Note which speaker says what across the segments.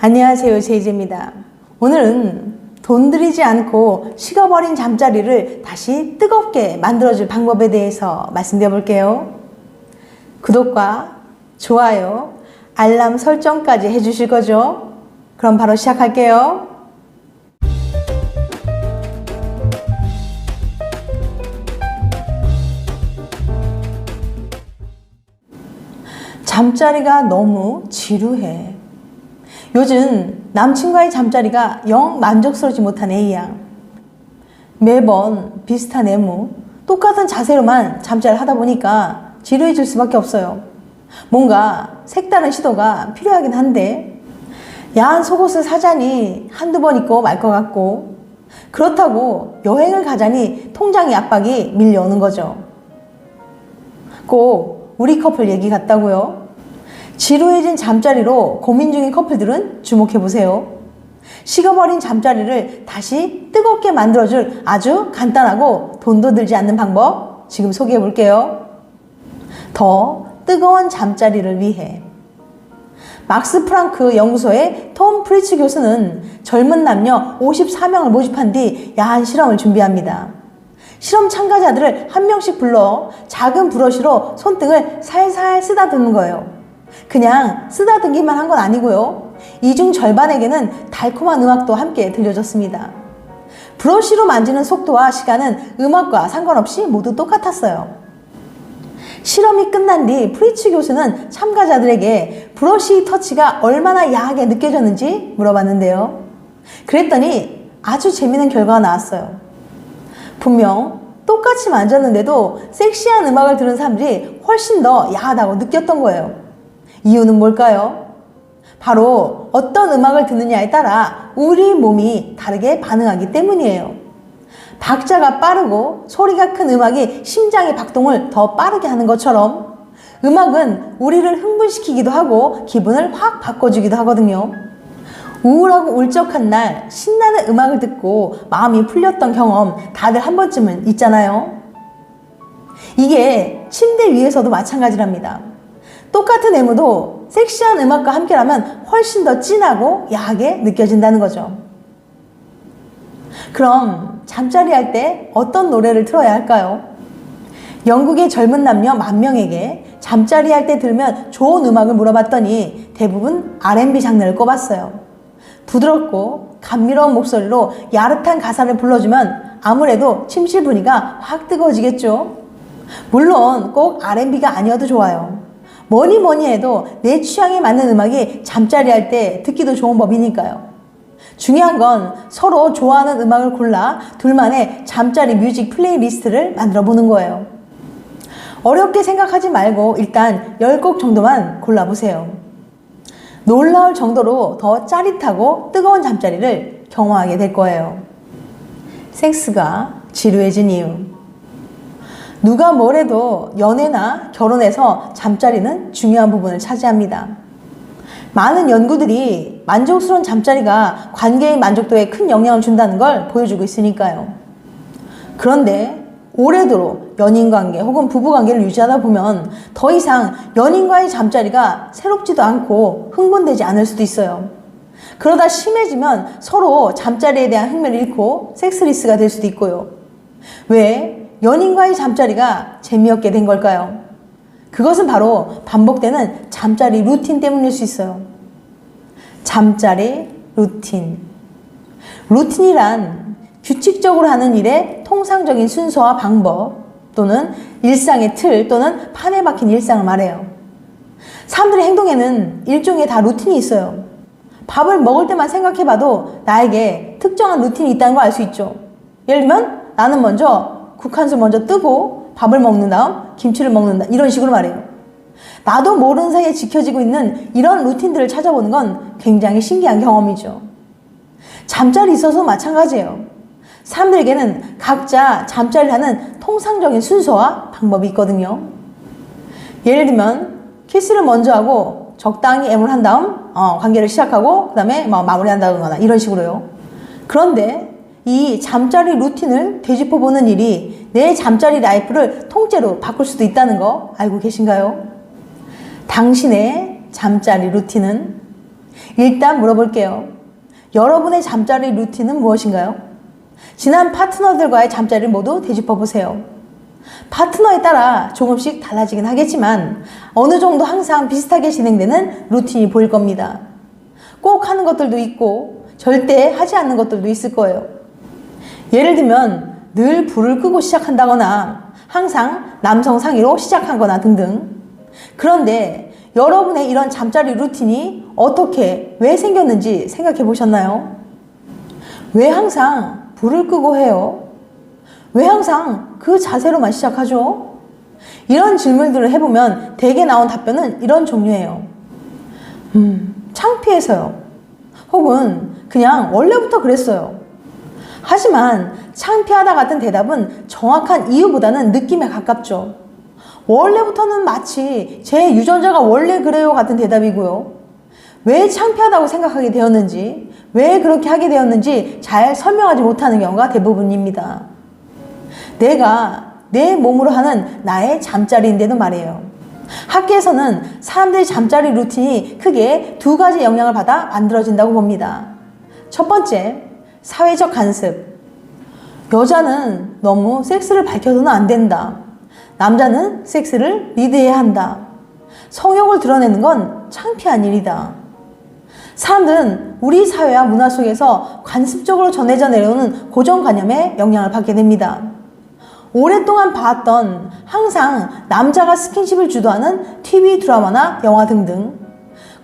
Speaker 1: 안녕하세요, 제이제입니다. 오늘은 돈 들이지 않고 식어버린 잠자리를 다시 뜨겁게 만들어줄 방법에 대해서 말씀드려 볼게요. 구독과 좋아요, 알람 설정까지 해주실 거죠? 그럼 바로 시작할게요. 잠자리가 너무 지루해. 요즘 남친과의 잠자리가 영 만족스럽지 못한 A양. 매번 비슷한 애무, 똑같은 자세로만 잠자리를 하다 보니까 지루해질 수밖에 없어요. 뭔가 색다른 시도가 필요하긴 한데 야한 속옷을 사자니 한두 번 입고 말 것 같고, 그렇다고 여행을 가자니 통장의 압박이 밀려오는 거죠. 꼭 우리 커플 얘기 같다고요. 지루해진 잠자리로 고민 중인 커플들은 주목해보세요. 식어버린 잠자리를 다시 뜨겁게 만들어줄 아주 간단하고 돈도 들지 않는 방법 지금 소개해볼게요. 더 뜨거운 잠자리를 위해. 막스 프랑크 연구소의 톰 프리츠 교수는 젊은 남녀 54명을 모집한 뒤 야한 실험을 준비합니다. 실험 참가자들을 한 명씩 불러 작은 브러쉬로 손등을 살살 쓰다듬는 거예요. 그냥 쓰다듬기만 한 건 아니고요. 이 중 절반에게는 달콤한 음악도 함께 들려줬습니다. 브러쉬로 만지는 속도와 시간은 음악과 상관없이 모두 똑같았어요. 실험이 끝난 뒤 프리츠 교수는 참가자들에게 브러쉬 터치가 얼마나 야하게 느껴졌는지 물어봤는데요. 그랬더니 아주 재미있는 결과가 나왔어요. 분명 똑같이 만졌는데도 섹시한 음악을 들은 사람들이 훨씬 더 야하다고 느꼈던 거예요. 이유는 뭘까요? 바로 어떤 음악을 듣느냐에 따라 우리 몸이 다르게 반응하기 때문이에요. 박자가 빠르고 소리가 큰 음악이 심장의 박동을 더 빠르게 하는 것처럼 음악은 우리를 흥분시키기도 하고 기분을 확 바꿔주기도 하거든요. 우울하고 울적한 날 신나는 음악을 듣고 마음이 풀렸던 경험 다들 한 번쯤은 있잖아요. 이게 침대 위에서도 마찬가지랍니다. 똑같은 애무도 섹시한 음악과 함께라면 훨씬 더 진하고 야하게 느껴진다는 거죠. 그럼 잠자리 할 때 어떤 노래를 틀어야 할까요? 영국의 젊은 남녀 10,000명에게 잠자리 할 때 들으면 좋은 음악을 물어봤더니 대부분 R&B 장르를 꼽았어요. 부드럽고 감미로운 목소리로 야릇한 가사를 불러주면 아무래도 침실 분위기가 확 뜨거워지겠죠. 물론 꼭 R&B가 아니어도 좋아요. 뭐니 해도 내 취향에 맞는 음악이 잠자리 할 때 듣기도 좋은 법이니까요. 중요한 건 서로 좋아하는 음악을 골라 둘만의 잠자리 뮤직 플레이리스트를 만들어 보는 거예요. 어렵게 생각하지 말고 일단 10곡 정도만 골라보세요. 놀라울 정도로 더 짜릿하고 뜨거운 잠자리를 경험하게 될 거예요. 섹스가 지루해진 이유. 누가 뭐래도 연애나 결혼에서 잠자리는 중요한 부분을 차지합니다. 많은 연구들이 만족스러운 잠자리가 관계의 만족도에 큰 영향을 준다는 걸 보여주고 있으니까요. 그런데 오래도록 연인관계 혹은 부부관계를 유지하다 보면 더 이상 연인과의 잠자리가 새롭지도 않고 흥분되지 않을 수도 있어요. 그러다 심해지면 서로 잠자리에 대한 흥미를 잃고 섹스리스가 될 수도 있고요. 왜 연인과의 잠자리가 재미없게 된 걸까요? 그것은 바로 반복되는 잠자리 루틴 때문일 수 있어요. 잠자리 루틴. 루틴이란 규칙적으로 하는 일의 통상적인 순서와 방법 또는 일상의 틀 또는 판에 박힌 일상을 말해요. 사람들의 행동에는 일종의 다 루틴이 있어요. 밥을 먹을 때만 생각해봐도 나에게 특정한 루틴이 있다는 걸 알 수 있죠. 예를 들면 나는 먼저 국한술 먼저 뜨고 밥을 먹는 다음 김치를 먹는다, 이런 식으로 말해요. 나도 모르는 사이에 지켜지고 있는 이런 루틴들을 찾아보는 건 굉장히 신기한 경험이죠. 잠자리 있어서 마찬가지예요. 사람들에게는 각자 잠자리를 하는 통상적인 순서와 방법이 있거든요. 예를 들면 키스를 먼저 하고 적당히 애무를 한 다음 관계를 시작하고 그 다음에 마무리한다거나 이런 식으로요. 그런데 이 잠자리 루틴을 되짚어보는 일이 내 잠자리 라이프를 통째로 바꿀 수도 있다는 거 알고 계신가요? 당신의 잠자리 루틴은 일단 물어볼게요. 여러분의 잠자리 루틴은 무엇인가요? 지난 파트너들과의 잠자리를 모두 되짚어 보세요. 파트너에 따라 조금씩 달라지긴 하겠지만 어느 정도 항상 비슷하게 진행되는 루틴이 보일 겁니다. 꼭 하는 것들도 있고 절대 하지 않는 것들도 있을 거예요. 예를 들면 늘 불을 끄고 시작한다거나 항상 남성 상의로 시작하거나 등등. 그런데 여러분의 이런 잠자리 루틴이 어떻게, 왜 생겼는지 생각해 보셨나요? 왜 항상 불을 끄고 해요? 왜 항상 그 자세로만 시작하죠? 이런 질문들을 해보면 대개 나온 답변은 이런 종류예요. 창피해서요. 혹은 그냥 원래부터 그랬어요. 하지만 창피하다 같은 대답은 정확한 이유보다는 느낌에 가깝죠. 원래부터는 마치 제 유전자가 원래 그래요 같은 대답이고요. 왜 창피하다고 생각하게 되었는지, 왜 그렇게 하게 되었는지 잘 설명하지 못하는 경우가 대부분입니다. 내가 내 몸으로 하는 나의 잠자리인데도 말이에요. 학계에서는 사람들의 잠자리 루틴이 크게 두 가지 영향을 받아 만들어진다고 봅니다. 첫 번째, 사회적 간섭. 여자는 너무 섹스를 밝혀서는 안 된다. 남자는 섹스를 리드해야 한다. 성욕을 드러내는 건 창피한 일이다. 사람들은 우리 사회와 문화 속에서 관습적으로 전해져 내려오는 고정관념에 영향을 받게 됩니다. 오랫동안 봐왔던 항상 남자가 스킨십을 주도하는 TV 드라마나 영화 등등,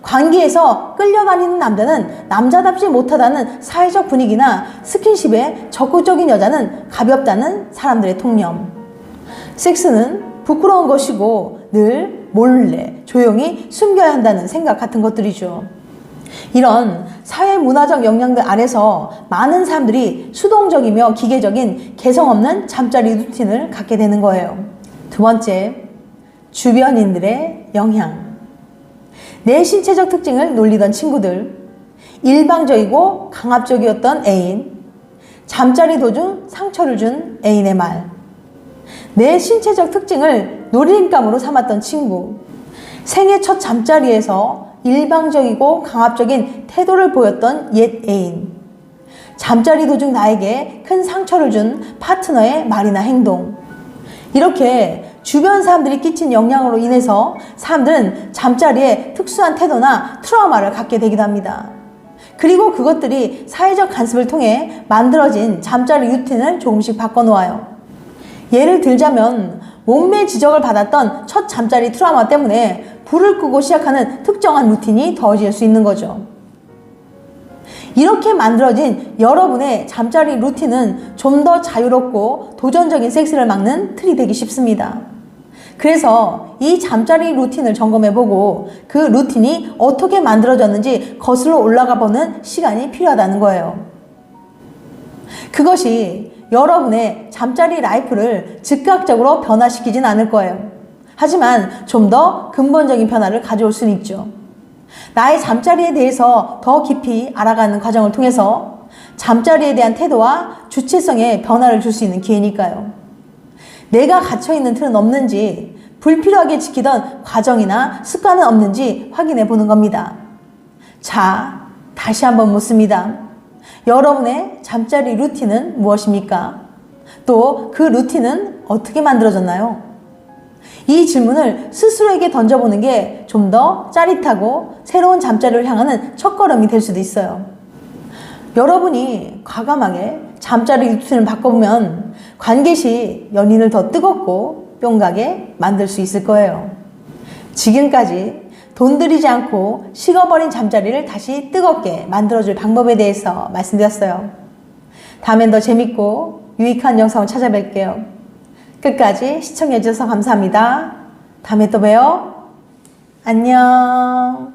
Speaker 1: 관계에서 끌려다니는 남자는 남자답지 못하다는 사회적 분위기나 스킨십에 적극적인 여자는 가볍다는 사람들의 통념, 섹스는 부끄러운 것이고 늘 몰래 조용히 숨겨야 한다는 생각 같은 것들이죠. 이런 사회 문화적 영향들 아래서 많은 사람들이 수동적이며 기계적인 개성 없는 잠자리 루틴을 갖게 되는 거예요. 두 번째, 주변인들의 영향. 내 신체적 특징을 놀리던 친구들, 일방적이고 강압적이었던 애인, 잠자리 도중 상처를 준 애인의 말, 내 신체적 특징을 놀림감으로 삼았던 친구, 생애 첫 잠자리에서 일방적이고 강압적인 태도를 보였던 옛 애인, 잠자리 도중 나에게 큰 상처를 준 파트너의 말이나 행동. 이렇게 주변 사람들이 끼친 영향으로 인해서 사람들은 잠자리에 특수한 태도나 트라우마를 갖게 되기도 합니다. 그리고 그것들이 사회적 간섭을 통해 만들어진 잠자리 루틴을 조금씩 바꿔놓아요. 예를 들자면 몸매 지적을 받았던 첫 잠자리 트라우마 때문에 불을 끄고 시작하는 특정한 루틴이 더해질 수 있는 거죠. 이렇게 만들어진 여러분의 잠자리 루틴은 좀 더 자유롭고 도전적인 섹스를 막는 틀이 되기 쉽습니다. 그래서 이 잠자리 루틴을 점검해보고 그 루틴이 어떻게 만들어졌는지 거슬러 올라가 보는 시간이 필요하다는 거예요. 그것이 여러분의 잠자리 라이프를 즉각적으로 변화시키진 않을 거예요. 하지만 좀 더 근본적인 변화를 가져올 수는 있죠. 나의 잠자리에 대해서 더 깊이 알아가는 과정을 통해서 잠자리에 대한 태도와 주체성에 변화를 줄 수 있는 기회니까요. 내가 갇혀있는 틀은 없는지, 불필요하게 지키던 과정이나 습관은 없는지 확인해 보는 겁니다. 자, 다시 한번 묻습니다. 여러분의 잠자리 루틴은 무엇입니까? 또 그 루틴은 어떻게 만들어졌나요? 이 질문을 스스로에게 던져보는 게 좀 더 짜릿하고 새로운 잠자리를 향하는 첫걸음이 될 수도 있어요. 여러분이 과감하게 잠자리 루틴을 바꿔보면 관계 시 연인을 더 뜨겁고 뿅가게 만들 수 있을 거예요. 지금까지 돈 들이지 않고 식어버린 잠자리를 다시 뜨겁게 만들어줄 방법에 대해서 말씀드렸어요. 다음엔 더 재밌고 유익한 영상을 찾아뵐게요. 끝까지 시청해주셔서 감사합니다. 다음에 또 봬요. 안녕.